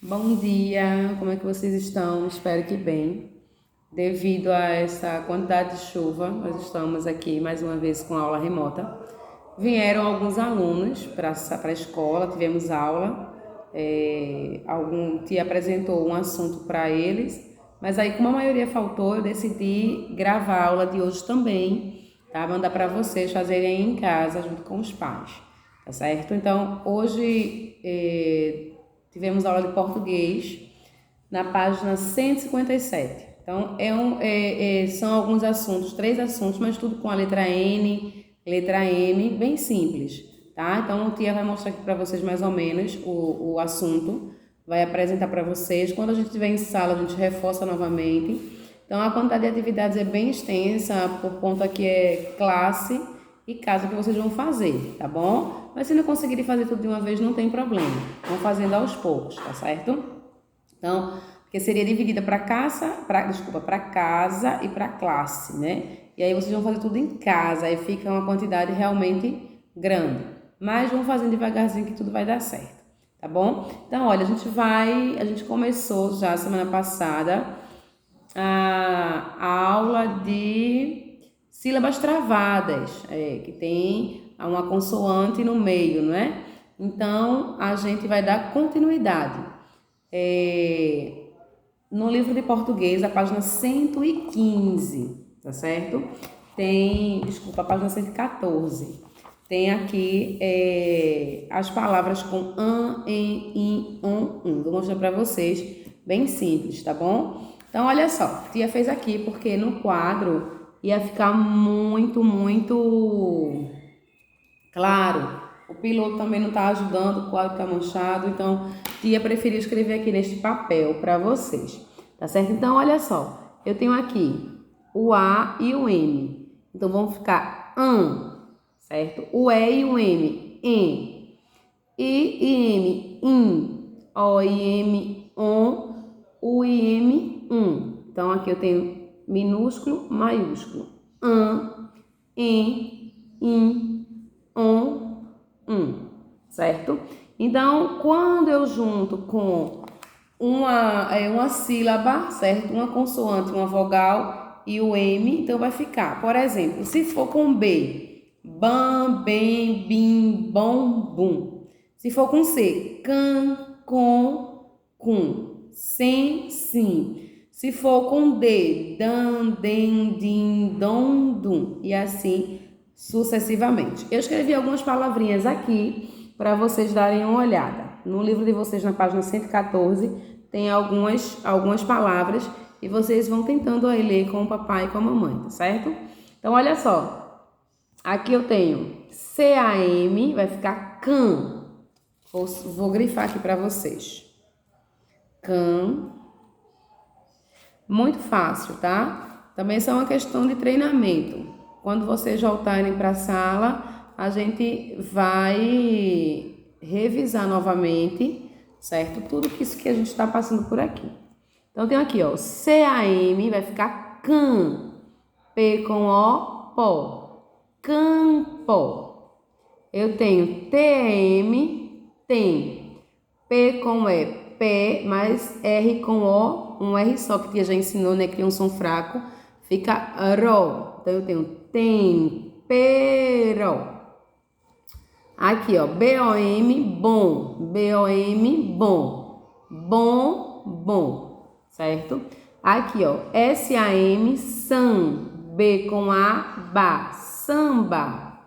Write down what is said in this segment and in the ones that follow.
Bom dia, como é que vocês estão? Espero que bem. Devido a essa quantidade de chuva, nós estamos aqui mais uma vez com aula remota. Vieram alguns alunos para a escola, tivemos aula, algum tia apresentou um assunto para eles, mas aí como a maioria faltou, eu decidi gravar a aula de hoje também, tá? Mandar para vocês fazerem aí em casa junto com os pais, tá certo? Então, hoje tivemos aula de português na página 157. Então, são alguns assuntos, 3 assuntos, mas tudo com a letra N, letra M, bem simples, tá? Então, o tia vai mostrar aqui para vocês mais ou menos o assunto, vai apresentar para vocês. Quando a gente estiver em sala, a gente reforça novamente. Então, a quantidade de atividades é bem extensa, por conta que é classe e casa que vocês vão fazer, tá bom? Mas se não conseguirem fazer tudo de uma vez, não tem problema. Vão fazendo aos poucos, tá certo? Então, porque seria dividida para casa e para classe, né? E aí vocês vão fazer tudo em casa, aí fica uma quantidade realmente grande. Mas vamos fazendo devagarzinho que tudo vai dar certo, tá bom? Então, olha, a gente começou já semana passada a aula de sílabas travadas, que tem uma consoante no meio, não é? Então, a gente vai dar continuidade. No livro de português, a página 115, tá certo? A página 114. Tem aqui as palavras com an, em, in, on, um. Vou mostrar para vocês, bem simples, tá bom? Então, olha só, a tia fez aqui porque no quadro ia ficar muito claro. O piloto também não está ajudando, o quadro está manchado, então tia preferiu escrever aqui neste papel para vocês, tá certo? Então, olha só, eu tenho aqui o A e o M, então vão ficar an, certo? O E e o M, em. I e M, in. O e M, on. U e M, Então, aqui eu tenho minúsculo, maiúsculo. An, em, in, on, certo? Então, quando eu junto com uma sílaba, certo? Uma consoante, uma vogal e o M, então vai ficar, por exemplo, se for com B, bam, bem, bim, bom, bum. Se for com C, can, com, cum, sem, sim. Se for com D, dan, den, din, dom, dum. E assim sucessivamente. Eu escrevi algumas palavrinhas aqui para vocês darem uma olhada. No livro de vocês, na página 114, tem algumas palavras e vocês vão tentando aí ler com o papai e com a mamãe, tá certo? Então, olha só. Aqui eu tenho C-A-M, vai ficar can. Vou grifar aqui para vocês. Can. Muito fácil, tá? Também só uma questão de treinamento. Quando vocês voltarem para a sala, a gente vai revisar novamente, certo? Tudo isso que a gente está passando por aqui. Então, tem aqui, ó, C-A-M, vai ficar can. P com O, pó. Campo. Eu tenho T-M, tem. P com E, pé, mais R com O, um R só que a tia já ensinou, né? Que tem um som fraco. Fica ro. Então, eu tenho tempero. Aqui, ó, B-O-M, bom. B-O-M, bom. Bom, bom. Certo? Aqui, ó, S-A-M, sam. B com A, ba. Samba.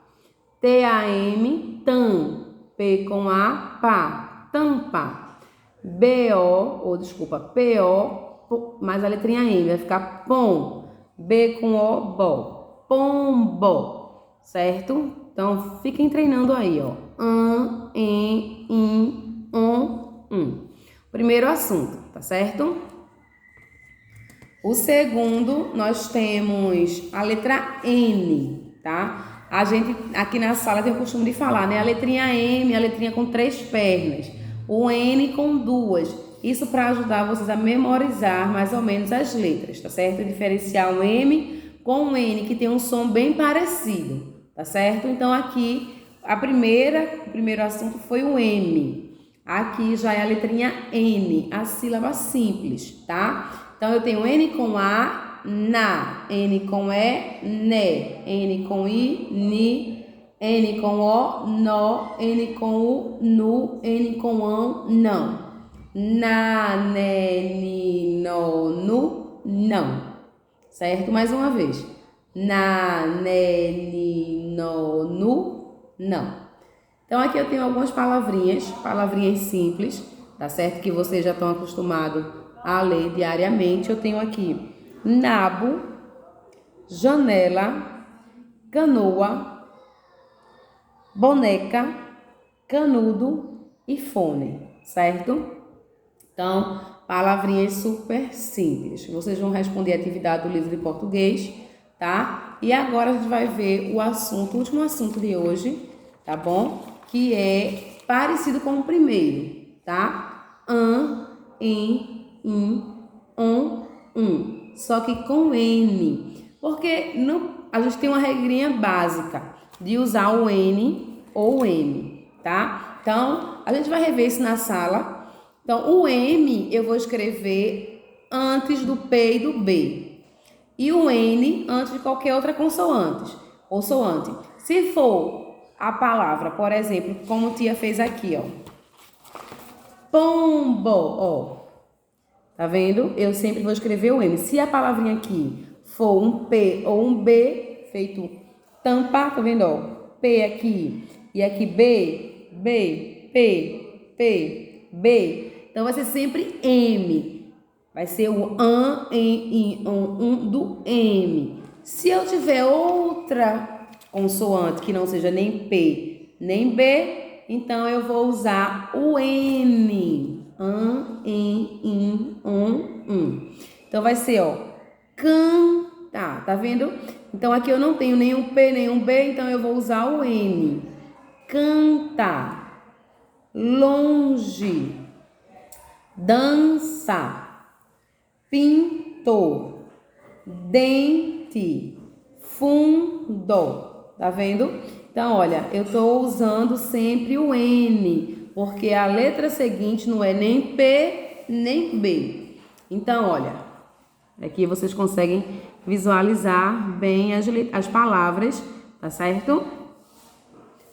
T-A-M, tam. P com A, pá. Tampa. P-O, mais a letrinha M, vai ficar pom. B com O, bo. Pombo, certo? Então, fiquem treinando aí, ó. An, em, in, on, Primeiro assunto, tá certo? O segundo, nós temos a letra N, tá? A gente, aqui na sala, tem o costume de falar, né? A letrinha M, a letrinha com 3 pernas. O N com 2. Isso para ajudar vocês a memorizar mais ou menos as letras, tá certo? Diferenciar um M com um N que tem um som bem parecido, tá certo? Então aqui o primeiro assunto foi o M. Aqui já é a letrinha N, a sílaba simples, tá? Então, eu tenho N com A, na, N com E, né, N com I, ni, N com O, nó, N com U, nu, N com ão, não. Na, né, ni, no, nu, não. Certo? Mais uma vez. Na, né, ni, no, nu, não. Então, aqui eu tenho algumas palavrinhas simples, tá certo? Que vocês já estão acostumados a ler diariamente. Eu tenho aqui nabo, janela, canoa, boneca, canudo e fone, certo? Então, palavrinhas super simples. Vocês vão responder a atividade do livro de português, tá? E agora a gente vai ver o último assunto de hoje, tá bom? Que é parecido com o primeiro, tá? Em, um. Só que com N. Porque a gente tem uma regrinha básica de usar o N ou o M, tá? Então, a gente vai rever isso na sala. Então, o M eu vou escrever antes do P e do B. E o N antes de qualquer outra consoante. Se for a palavra, por exemplo, como a tia fez aqui, ó. Pombo, ó. Tá vendo? Eu sempre vou escrever o M. Se a palavrinha aqui for um P ou um B, feito tampa, tá vendo, ó? P aqui e aqui B, P, B. Então, vai ser sempre M. Vai ser o an, em, do M. Se eu tiver outra consoante que não seja nem P nem B, então eu vou usar o N. An, em, Então vai ser, ó, cantar, tá vendo? Então aqui eu não tenho nenhum P, nenhum B, então eu vou usar o N. Cantar, longe, dança, pintor, dente, fundo. Tá vendo? Então, olha, eu tô usando sempre o N, porque a letra seguinte não é nem P, nem B. Então, olha, aqui vocês conseguem visualizar bem as palavras, tá certo?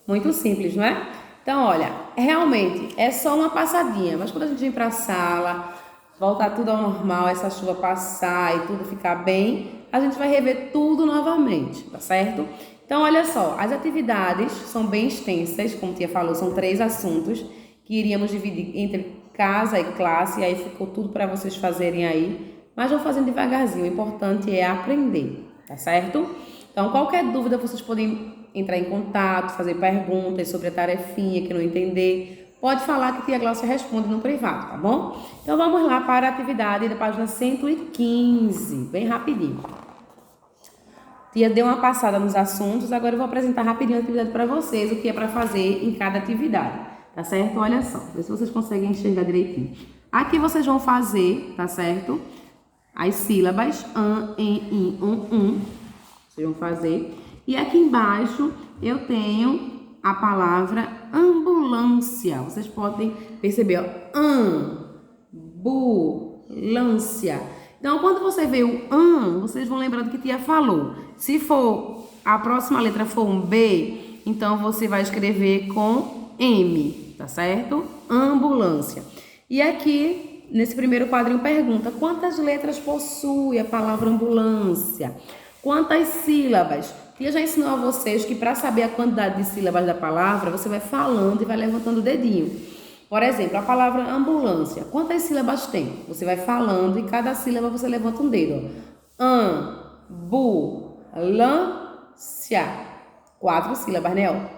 Muito simples, não é? Então, olha, realmente é só uma passadinha, mas quando a gente vem pra sala, voltar tudo ao normal, essa chuva passar e tudo ficar bem, a gente vai rever tudo novamente, tá certo? Então, olha só, as atividades são bem extensas, como a tia falou, são 3 assuntos que iríamos dividir entre casa e classe, e aí ficou tudo para vocês fazerem aí, mas vão fazendo devagarzinho, o importante é aprender, tá certo? Então, qualquer dúvida, vocês podem entrar em contato, fazer perguntas sobre a tarefinha que não entender, pode falar que a tia Glaucia responde no privado, tá bom? Então, vamos lá para a atividade da página 115, bem rapidinho. Tia deu uma passada nos assuntos, agora eu vou apresentar rapidinho a atividade para vocês, o que é para fazer em cada atividade, tá certo? Olha só, vê se vocês conseguem enxergar direitinho. Aqui vocês vão fazer, tá certo? As sílabas an, em, vocês vão fazer. E aqui embaixo eu tenho a palavra ambulância. Vocês podem perceber, ó, ambulância. Então, quando você vê o an, vocês vão lembrar do que a tia falou. Se for a próxima letra for um B, então você vai escrever com M, tá certo? Ambulância. E aqui, nesse primeiro quadrinho, pergunta: quantas letras possui a palavra ambulância? Quantas sílabas? Tia já ensinou a vocês que para saber a quantidade de sílabas da palavra, você vai falando e vai levantando o dedinho. Por exemplo, a palavra ambulância. Quantas sílabas tem? Você vai falando e cada sílaba você levanta um dedo. Ambulância. 4 sílabas, né?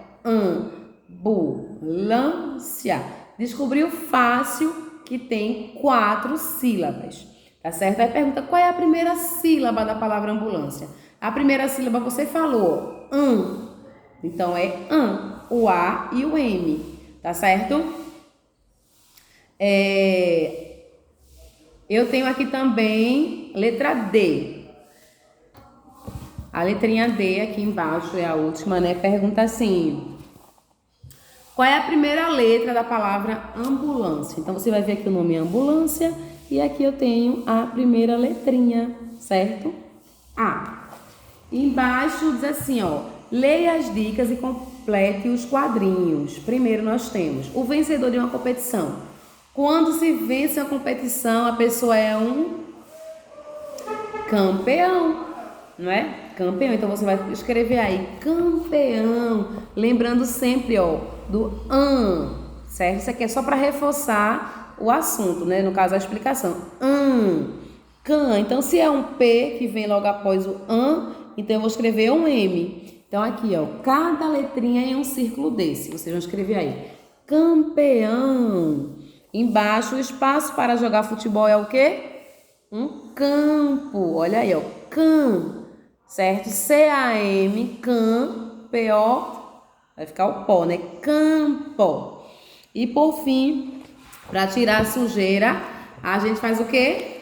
Ambulância. Descobriu fácil que tem 4 sílabas. Tá certo? Aí pergunta, qual é a primeira sílaba da palavra ambulância? A primeira sílaba você falou, Então é o A e o M. Tá certo? Eu tenho aqui também letra D. A letrinha D aqui embaixo é a última, né? Pergunta assim: Qual é a primeira letra da palavra ambulância? Então, você vai ver aqui o nome ambulância e aqui eu tenho a primeira letrinha, certo? A. Embaixo diz assim, ó, leia as dicas e complete os quadrinhos. Primeiro nós temos o vencedor de uma competição. Quando se vence a competição, a pessoa é um campeão, não é? Campeão. Então você vai escrever aí, campeão. Lembrando sempre, ó, do certo? Isso aqui é só para reforçar o assunto, né? No caso, a explicação. Can. Então, se é um P que vem logo após o então eu vou escrever um M. Então, aqui, ó, cada letrinha em um círculo desse. Vocês vão escrever aí, campeão. Embaixo, o espaço para jogar futebol é o quê? Um campo. Olha aí, ó, certo? C-A-M, P-O, vai ficar o pó, né? Campo. E por fim, para tirar a sujeira, a gente faz o quê?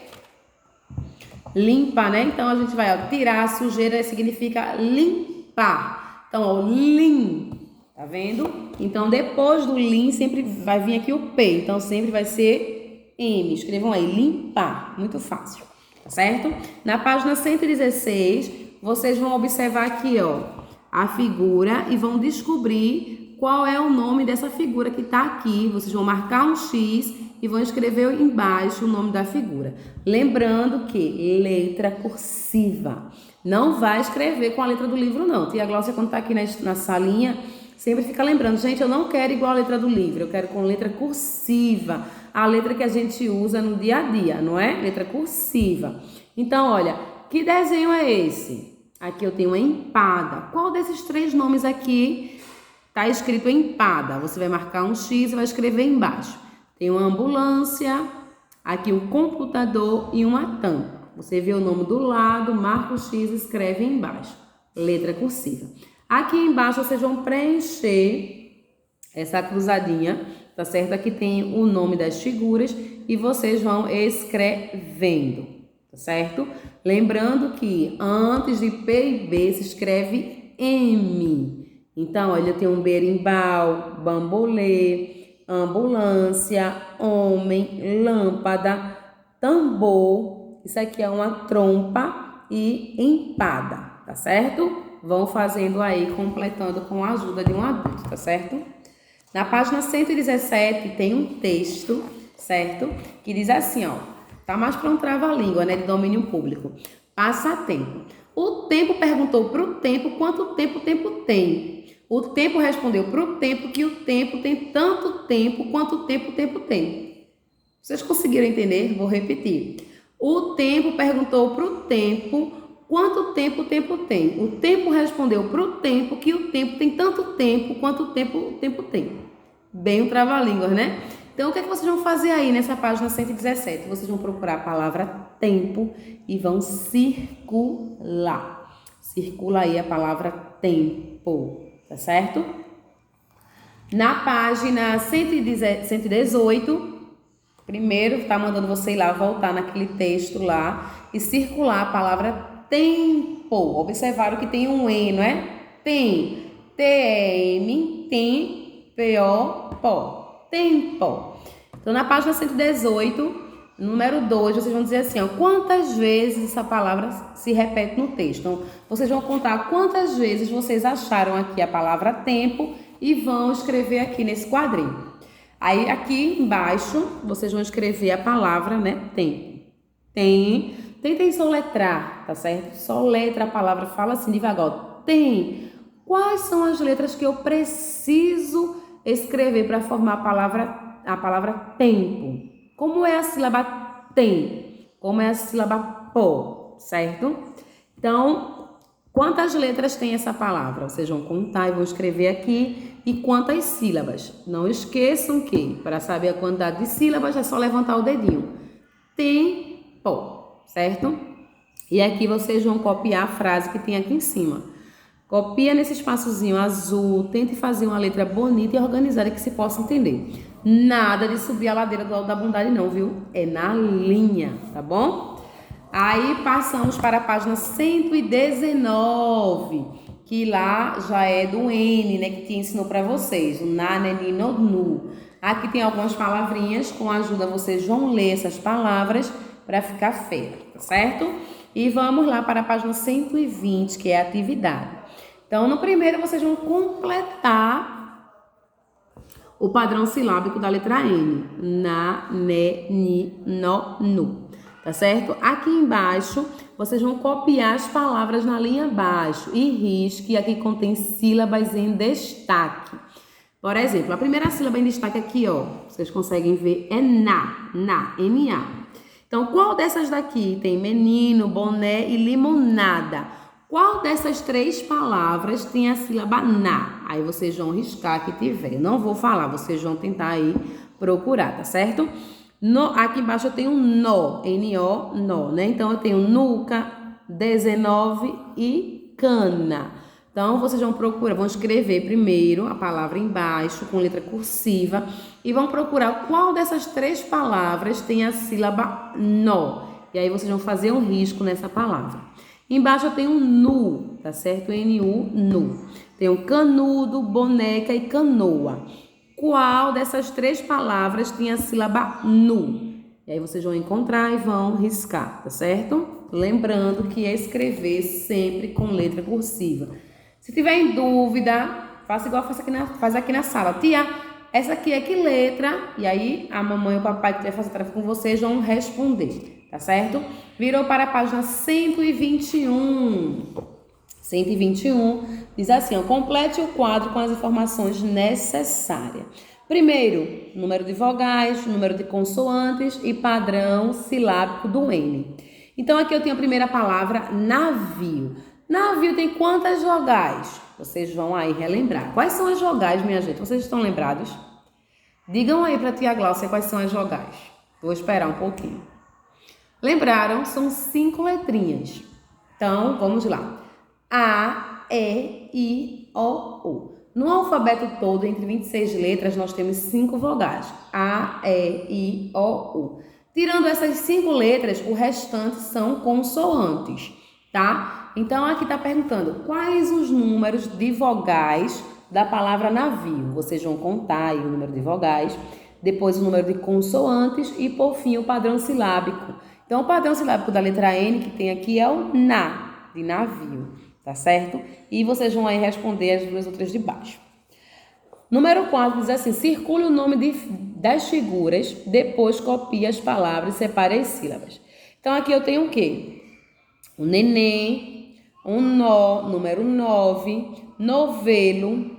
Limpa, né? Então, a gente vai, ó, tirar a sujeira significa limpar. Então, ó, tá vendo? Então, depois do lim, sempre vai vir aqui o P. Então, sempre vai ser M. Escrevam aí, limpar. Muito fácil, tá certo? Na página 116, vocês vão observar aqui, ó, a figura e vão descobrir qual é o nome dessa figura que tá aqui. Vocês vão marcar um X e vão escrever embaixo o nome da figura. Lembrando que letra cursiva. Não vai escrever com a letra do livro, não. Tia Glócia, quando tá aqui na salinha, sempre fica lembrando, gente, eu não quero igual a letra do livro, eu quero com letra cursiva. A letra que a gente usa no dia a dia, não é? Letra cursiva. Então, olha, que desenho é esse? Aqui eu tenho uma empada. Qual desses três nomes aqui tá escrito empada? Você vai marcar um X e vai escrever embaixo. Tem uma ambulância, aqui um computador e uma tampa. Você vê o nome do lado, marca o X e escreve embaixo. Letra cursiva. Aqui embaixo vocês vão preencher essa cruzadinha, tá certo? Aqui tem o nome das figuras e vocês vão escrevendo, tá certo? Lembrando que antes de P e B se escreve M. Então, olha, tem um berimbau, bambolê, ambulância, homem, lâmpada, tambor, isso aqui é uma trompa e empada, tá certo? Vão fazendo aí, completando com a ajuda de um adulto, tá certo? Na página 117 tem um texto, certo? Que diz assim, ó, tá mais para um trava-língua, né, de domínio público. Passatempo. O tempo perguntou para o tempo quanto tempo o tempo tem. O tempo respondeu para o tempo que o tempo tem tanto tempo quanto o tempo tem. Vocês conseguiram entender? Vou repetir. O tempo perguntou para o tempo quanto tempo o tempo tem. O tempo respondeu para o tempo que o tempo tem tanto tempo quanto o tempo tem. Bem o trava-línguas, né? Então, o que é que vocês vão fazer aí nessa página 117? Vocês vão procurar a palavra tempo e vão circular. Circula aí a palavra tempo. Tá certo? Na página 118, primeiro tá mandando você ir lá, voltar naquele texto lá e circular a palavra tempo. Observaram que tem um E, não é? Tem. T-E-M, tem, P-O-P-O. Tempo. Então, na página 118, número 2, vocês vão dizer assim, ó, quantas vezes essa palavra se repete no texto. Então, vocês vão contar quantas vezes vocês acharam aqui a palavra tempo e vão escrever aqui nesse quadrinho. Aí, aqui embaixo, vocês vão escrever a palavra, né, tempo. Tentem soletrar, tá certo? Soletra a palavra, fala assim devagar, ó, tem. Quais são as letras que eu preciso escrever para formar a palavra tempo? Como é a sílaba tem? Como é a sílaba po, certo? Então, quantas letras tem essa palavra? Vocês vão contar e vão escrever aqui. E quantas sílabas? Não esqueçam que, para saber a quantidade de sílabas, é só levantar o dedinho. Tempo, certo? E aqui vocês vão copiar a frase que tem aqui em cima. Copia nesse espaçozinho azul, tente fazer uma letra bonita e organizada que se possa entender. Nada de subir a ladeira do Alto da Bondade não, viu? É na linha, tá bom? Aí passamos para a página 119. que lá já é do N, né, que te ensinou para vocês, o na, né, ni, no, nu. Aqui tem algumas palavrinhas, com a ajuda vocês vão ler essas palavras para ficar fera, tá certo? E vamos lá para a página 120, que é a atividade. Então, no primeiro vocês vão completar o padrão silábico da letra N. Na, ne, ni, no, nu. Tá certo? Aqui embaixo, vocês vão copiar as palavras na linha abaixo e risque. Aqui contém sílabas em destaque. Por exemplo, a primeira sílaba em destaque aqui, ó, vocês conseguem ver, é na, N-A. Então, qual dessas daqui tem menino, boné e limonada? Qual dessas três palavras tem a sílaba na? Aí vocês vão riscar que tiver. Eu não vou falar, vocês vão tentar aí procurar, tá certo? Aqui embaixo eu tenho nó, N-O, nó, né? Então, eu tenho nuca, 19 e cana. Então, vocês vão procurar, vão escrever primeiro a palavra embaixo com letra cursiva e vão procurar qual dessas três palavras tem a sílaba nó. E aí, vocês vão fazer um risco nessa palavra. Embaixo eu tenho nu, tá certo? N-U, nu. Tenho canudo, boneca e canoa. Qual dessas três palavras tem a sílaba nu? E aí vocês vão encontrar e vão riscar, tá certo? Lembrando que é escrever sempre com letra cursiva. Se tiver em dúvida, faça igual faz aqui na sala. Tia, essa aqui é que letra? E aí a mamãe e o papai que quiser fazer tarefa com vocês vão responder, tá certo? Virou para a página 121. 121 diz assim, ó, complete o quadro com as informações necessárias. Primeiro, número de vogais, número de consoantes e padrão silábico do N. Então, aqui eu tenho a primeira palavra, navio. Navio tem quantas vogais? Vocês vão aí relembrar. Quais são as vogais, minha gente? Vocês estão lembrados? Digam aí para a tia Gláucia quais são as vogais. Vou esperar um pouquinho. Lembraram? São 5 letrinhas. Então, vamos lá. A, E, I, O, U. No alfabeto todo, entre 26 letras, nós temos 5 vogais. A, E, I, O, U. Tirando essas 5 letras, o restante são consoantes, tá? Então, aqui está perguntando quais os números de vogais da palavra navio. Vocês vão contar aí o número de vogais, depois o número de consoantes e, por fim, o padrão silábico. Então, o padrão silábico da letra N que tem aqui é o na, de navio. Tá certo? E vocês vão aí responder as duas outras de baixo. Número 4 diz assim, circule o nome das figuras, depois copie as palavras e separe as sílabas. Então, aqui eu tenho o quê? Um neném, um nó, número 9, novelo,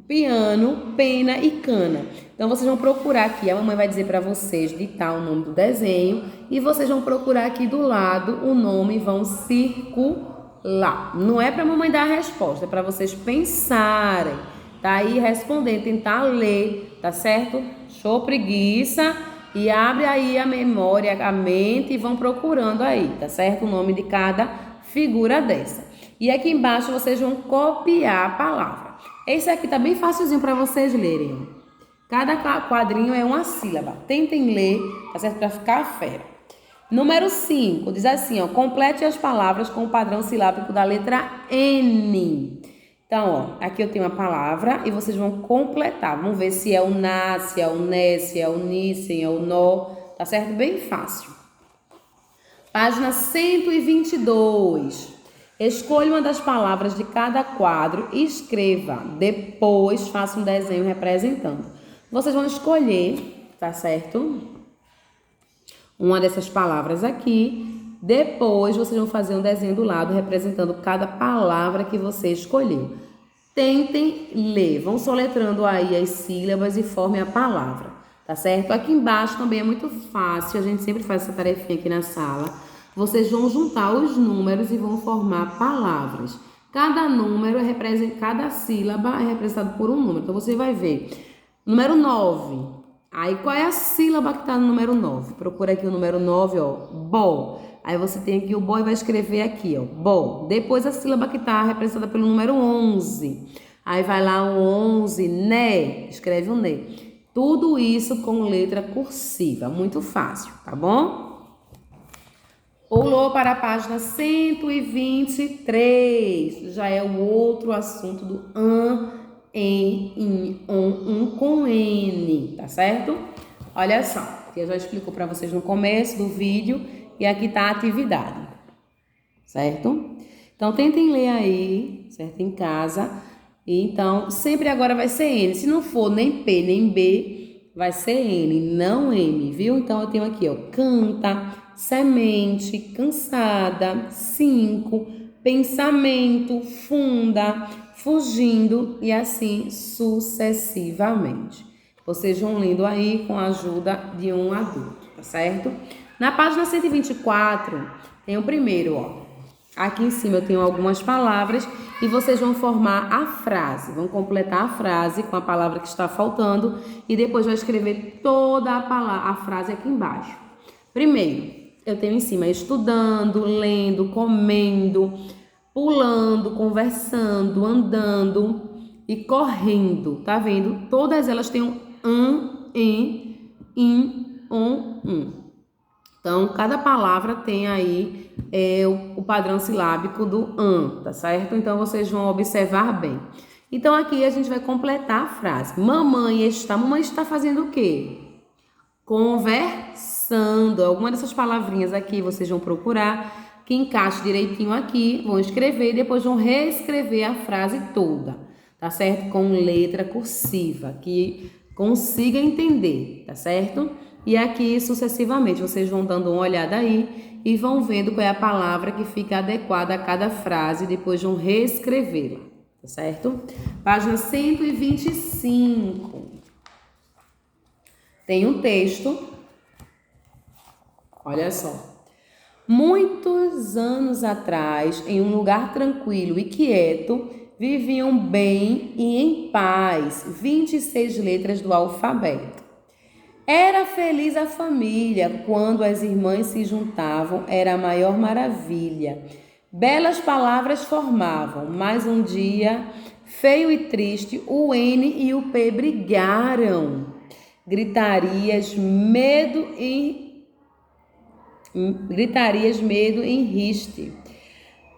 piano, pena e cana. Então, vocês vão procurar aqui, a mamãe vai dizer para vocês ditar o nome do desenho e vocês vão procurar aqui do lado o nome e vão circular. Lá. Não é para a mamãe dar a resposta, é para vocês pensarem, tá aí respondendo, tentar ler, tá certo? Show preguiça e abre aí a memória, a mente e vão procurando aí, tá certo? O nome de cada figura dessa. E aqui embaixo vocês vão copiar a palavra. Esse aqui tá bem facilzinho para vocês lerem. Cada quadrinho é uma sílaba. Tentem ler, tá certo? Para ficar fera. Número 5, diz assim, ó, complete as palavras com o padrão silábico da letra N. Então, ó, aqui eu tenho a palavra e vocês vão completar. Vamos ver se é o na, se é o né, se é o ni, se é o nó. Tá certo? Bem fácil. Página 122. Escolha uma das palavras de cada quadro e escreva. Depois, faça um desenho representando. Vocês vão escolher, tá certo? Uma dessas palavras aqui. Depois, vocês vão fazer um desenho do lado representando cada palavra que você escolheu. Tentem ler. Vão soletrando aí as sílabas e formem a palavra. Tá certo? Aqui embaixo também é muito fácil. A gente sempre faz essa tarefinha aqui na sala. Vocês vão juntar os números e vão formar palavras. Cada número cada sílaba é representada por um número. Então, você vai ver. Número 9. Aí, qual é a sílaba que está no número 9? Procura aqui o número 9, ó. Bo. Aí, você tem aqui o bo e vai escrever aqui, ó. Bo. Depois, a sílaba que está representada pelo número 11. Aí, vai lá o 11, né? Escreve o né. Tudo isso com letra cursiva. Muito fácil, tá bom? Pulou para a página 123. Já é o outro assunto do an, em, in, on, com N, tá certo? Olha só, que eu já explicou para vocês no começo do vídeo e aqui tá a atividade, certo? Então, tentem ler aí, certo? Em casa. Então, sempre agora vai ser N. Se não for nem P nem B, vai ser N, não M, viu? Então, eu tenho aqui, ó, canta, semente, cansada, 5, pensamento, funda, fugindo e assim sucessivamente. Vocês vão lendo aí com a ajuda de um adulto, tá certo? Na página 124, tem o primeiro, ó. Aqui em cima eu tenho algumas palavras e vocês vão formar a frase, vão completar a frase com a palavra que está faltando e depois vai escrever toda a frase aqui embaixo. Primeiro, eu tenho em cima estudando, lendo, comendo, pulando, conversando, andando e correndo, tá vendo? Todas elas têm um em, in, on. Então, cada palavra tem aí o padrão silábico do an, tá certo? Então, vocês vão observar bem. Então, aqui a gente vai completar a frase. Mamãe está fazendo o quê? Conversando. Alguma dessas palavrinhas aqui vocês vão procurar que encaixe direitinho aqui, vão escrever e depois vão reescrever a frase toda, tá certo? Com letra cursiva, que consiga entender, tá certo? E aqui sucessivamente vocês vão dando uma olhada aí e vão vendo qual é a palavra que fica adequada a cada frase e depois vão reescrevê-la, tá certo? Página 125. Tem um texto. Olha só. Muitos anos atrás, em um lugar tranquilo e quieto, viviam bem e em paz 26 letras do alfabeto. Era feliz a família, quando as irmãs se juntavam, era a maior maravilha. Belas palavras formavam, mas um dia, feio e triste, o N e o P brigaram. Gritarias, medo e enriste.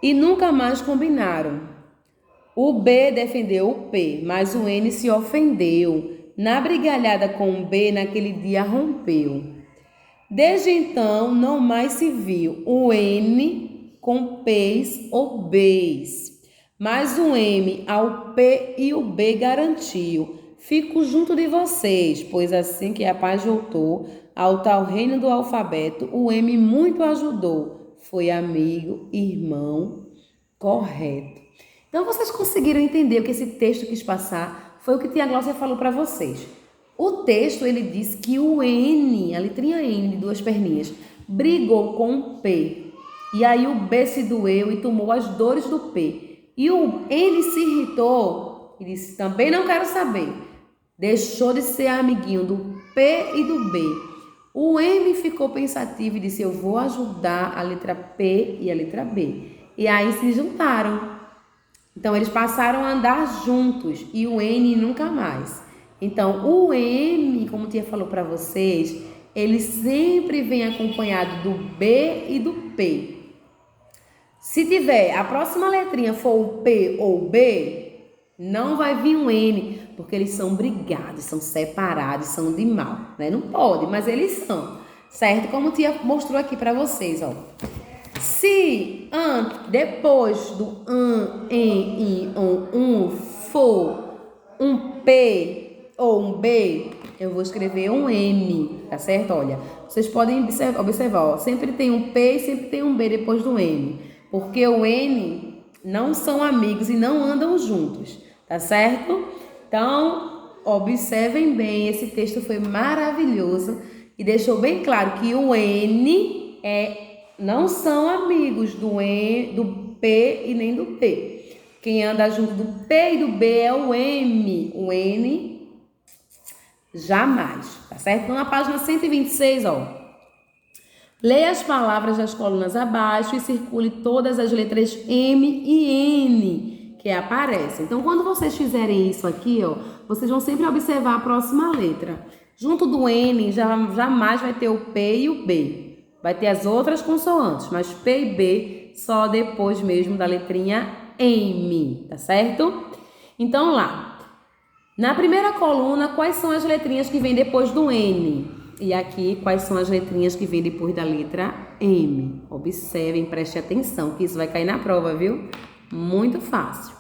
E nunca mais combinaram. O B defendeu o P, mas o N se ofendeu. Na brigalhada com o B, naquele dia rompeu. Desde então, não mais se viu o N com P's ou B's, mas o M ao P e o B garantiu. Fico junto de vocês, pois assim que a paz voltou ao tal reino do alfabeto, o M muito ajudou. Foi amigo, irmão, correto. Então, vocês conseguiram entender o que esse texto quis passar? Foi o que Tia Glócia falou para vocês. O texto, ele diz que o N, a letrinha N de duas perninhas, brigou com o P. E aí o B se doeu e tomou as dores do P. E o N se irritou e disse, também não quero saber. Deixou de ser amiguinho do P e do B. O M ficou pensativo e disse, eu vou ajudar a letra P e a letra B. E aí se juntaram. Então, eles passaram a andar juntos e o N nunca mais. Então, o M, como Tia falou para vocês, ele sempre vem acompanhado do B e do P. Se tiver, a próxima letrinha for o P ou o B, não vai vir um N, porque eles são brigados, são separados, são de mal, né? Não pode, mas eles são, certo? Como Tia mostrou aqui para vocês, ó. Se depois do em, on, for um P ou um B, eu vou escrever um M, tá certo? Olha, vocês podem observar, ó, sempre tem um P e sempre tem um B depois do M, porque o N não são amigos e não andam juntos, tá certo? Então, observem bem, esse texto foi maravilhoso e deixou bem claro que o N não são amigos do P e nem do P. Quem anda junto do P e do B é o M. O N, jamais. Tá certo? Então, na página 126, ó. Leia as palavras das colunas abaixo e circule todas as letras M e N que aparecem. Então, quando vocês fizerem isso aqui, ó, vocês vão sempre observar a próxima letra. Junto do N, jamais vai ter o P e o B. Vai ter as outras consoantes, mas P e B só depois mesmo da letrinha M, tá certo? Então lá, na primeira coluna, quais são as letrinhas que vêm depois do N? E aqui, quais são as letrinhas que vêm depois da letra M? Observem, preste atenção, que isso vai cair na prova, viu? Muito fácil.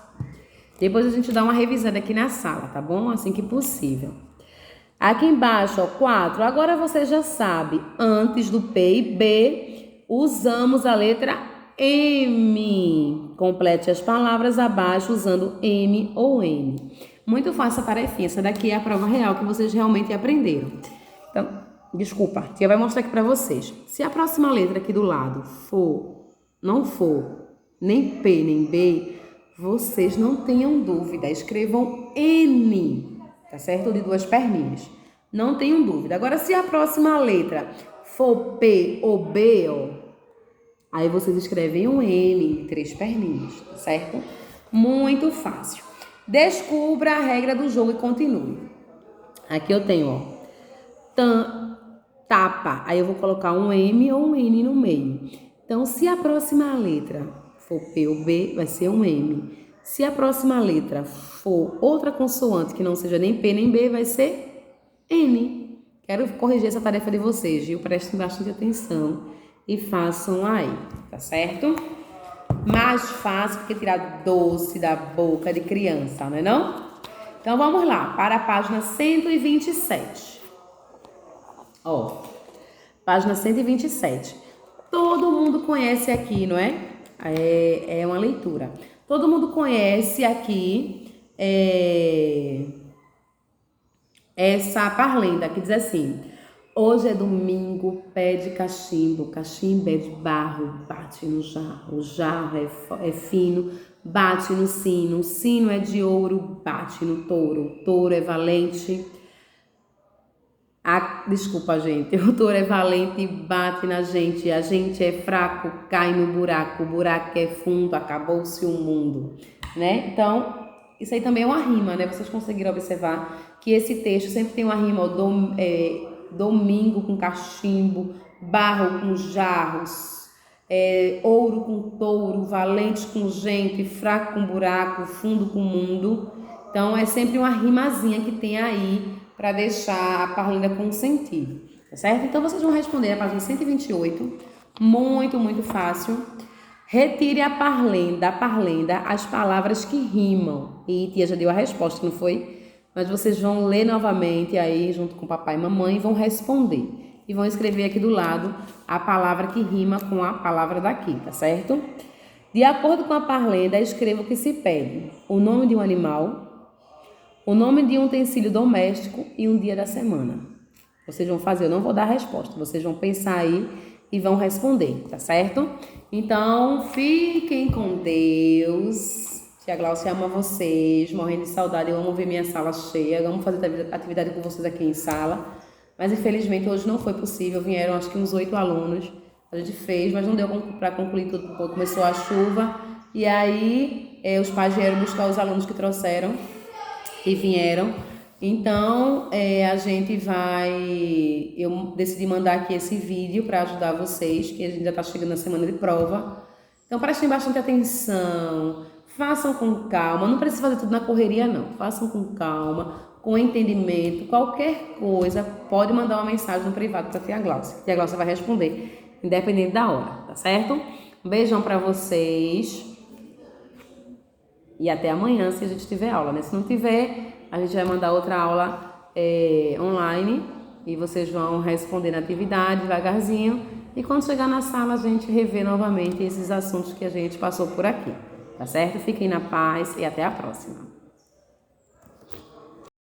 Depois a gente dá uma revisada aqui na sala, tá bom? Assim que possível. Aqui embaixo, ó, 4. Agora você já sabe, antes do P e B, usamos a letra M. Complete as palavras abaixo usando M ou N. Muito fácil a tarefinha. Essa daqui é a prova real que vocês realmente aprenderam. Então, desculpa, a tia vai mostrar aqui pra vocês. Se a próxima letra aqui do lado não for nem P nem B, vocês não tenham dúvida, escrevam N, tá certo? De 2 perninhas. Não tenham dúvida. Agora, se a próxima letra for P ou B, ó, aí vocês escrevem um N de 3 perninhas, tá certo? Muito fácil. Descubra a regra do jogo e continue. Aqui eu tenho, ó, tapa. Aí eu vou colocar um M ou um N no meio. Então, se a próxima letra for P ou B, vai ser um M. Se a próxima letra for outra consoante que não seja nem P nem B, vai ser N. Quero corrigir essa tarefa de vocês, viu? Prestem bastante atenção e façam aí, tá certo? Mais fácil que tirar doce da boca de criança, não é não? Então, vamos lá, para a página 127. Ó, página 127. Todo mundo conhece aqui, não é? É uma leitura. Todo mundo conhece aqui essa parlenda que diz assim: hoje é domingo, pé de cachimbo, cachimbo é de barro, bate no jarro, o jarro é fino, bate no sino, o sino é de ouro, bate no touro, o touro é valente. Desculpa, gente, o touro é valente e bate na gente, a gente é fraco, cai no buraco, o buraco é fundo, acabou-se o mundo, né? Então, isso aí também é uma rima, né? Vocês conseguiram observar que esse texto sempre tem uma rima, domingo com cachimbo, barro com jarros, ouro com touro, valente com gente, fraco com buraco, fundo com mundo. Então, é sempre uma rimazinha que tem aí para deixar a parlenda com sentido, tá certo? Então, vocês vão responder a página 128, muito, muito fácil. Retire da parlenda as palavras que rimam. E tia já deu a resposta, não foi? Mas vocês vão ler novamente aí, junto com papai e mamãe, e vão responder. E vão escrever aqui do lado a palavra que rima com a palavra daqui, tá certo? De acordo com a parlenda, escreva o que se pede. O nome de um animal, o nome de um utensílio doméstico e um dia da semana. Vocês vão fazer, eu não vou dar a resposta, vocês vão pensar aí e vão responder, tá certo? Então, fiquem com Deus. Tia Glaucia ama vocês, morrendo de saudade, eu amo ver minha sala cheia, amo fazer atividade com vocês aqui em sala. Mas, infelizmente, hoje não foi possível, vieram acho que uns 8 alunos, a gente fez, mas não deu para concluir tudo, porque começou a chuva. E aí, os pais vieram buscar os alunos que trouxeram e vieram. Então, eu decidi mandar aqui esse vídeo para ajudar vocês, que a gente já está chegando na semana de prova. Então, prestem bastante atenção, façam com calma, não precisa fazer tudo na correria não, façam com calma, com entendimento, qualquer coisa, pode mandar uma mensagem no privado para a tia Glaucia. A tia Glaucia vai responder, independente da hora, tá certo? Um beijão para vocês. E até amanhã, se a gente tiver aula, né? Se não tiver, a gente vai mandar outra aula online e vocês vão responder na atividade devagarzinho. E quando chegar na sala, a gente revê novamente esses assuntos que a gente passou por aqui, tá certo? Fiquem na paz e até a próxima.